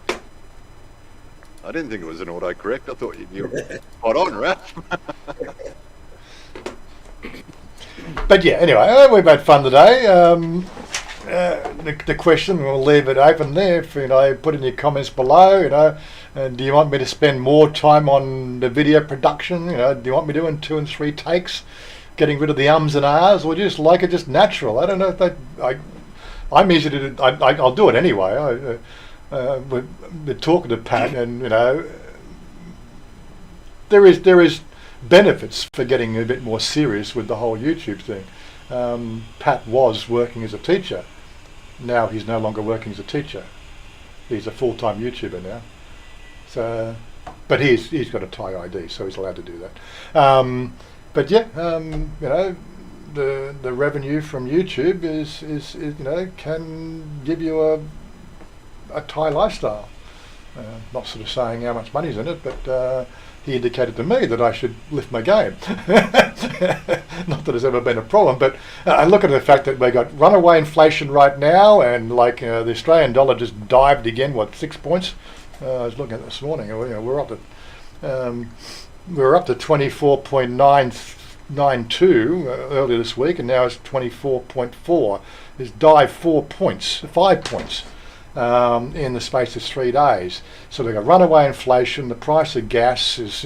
I didn't think it was an autocorrect. I thought you were spot on, Ralph. But yeah, anyway, we've had fun today. The question, we'll leave it open there. For, put in your comments below. And do you want me to spend more time on the video production? Do you want me doing 2 and 3 takes, getting rid of the ums and ahs, or just like it just natural? I don't know if I'm easy to do. I'll do it anyway. We're talking to Pat, and there is benefits for getting a bit more serious with the whole YouTube thing. Pat was working as a teacher. Now he's no longer working as a teacher. He's a full-time YouTuber now. So, but he's got a Thai ID, so he's allowed to do that. But yeah, the revenue from YouTube is can give you a Thai lifestyle. Not sort of saying how much money's in it, but he indicated to me that I should lift my game. Not that it's ever been a problem, but I look at the fact that we got runaway inflation right now, and the Australian dollar just dived again. 6 points? I was looking at it this morning. We're up to 24.992 earlier this week, and now it's 24.4. It's dived 4 points, 5 points. in the space of 3 days. So we've got runaway inflation. The price of gas is,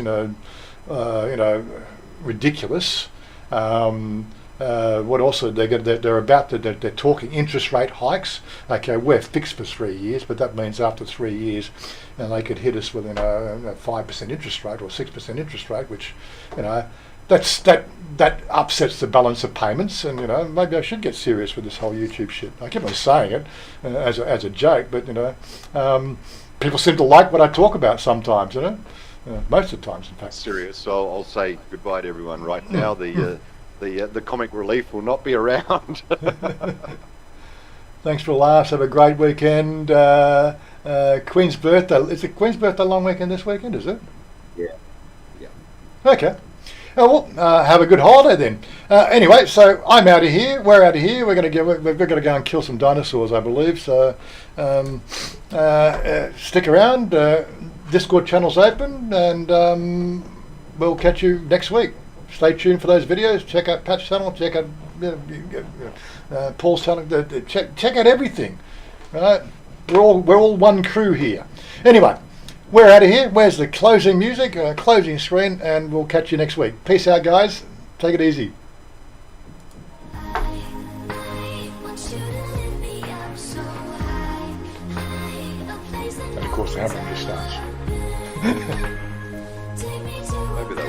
ridiculous. What also they're talking interest rate hikes. Okay, we're fixed for 3 years, but that means after 3 years, they could hit us with a 5% interest rate or 6% interest rate, which that upsets the balance of payments. And maybe I should get serious with this whole YouTube shit. I keep on saying it as a joke, but people seem to like what I talk about sometimes. Most of the times, in fact. Serious. So I'll say goodbye to everyone right now. The comic relief will not be around. Thanks for the laughs. Have a great weekend. Queen's birthday. Is it Queen's birthday long weekend this weekend? Is it? Yeah. Okay. Oh, well, have a good holiday then. Anyway, so I'm out of here. We're out of here. We're going to go and kill some dinosaurs, I believe. So stick around. Discord channel's open, and we'll catch you next week. Stay tuned for those videos. Check out Pat's channel. Check out Paul's channel. Check out everything. Right? We're all one crew here. Anyway, we're out of here. Where's the closing music? Closing screen, and we'll catch you next week. Peace out, guys. Take it easy. And of course, the hammer just starts. Maybe they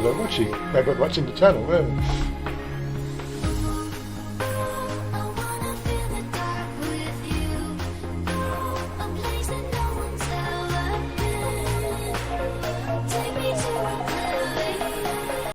were watching. Maybe they're watching the channel. Yeah.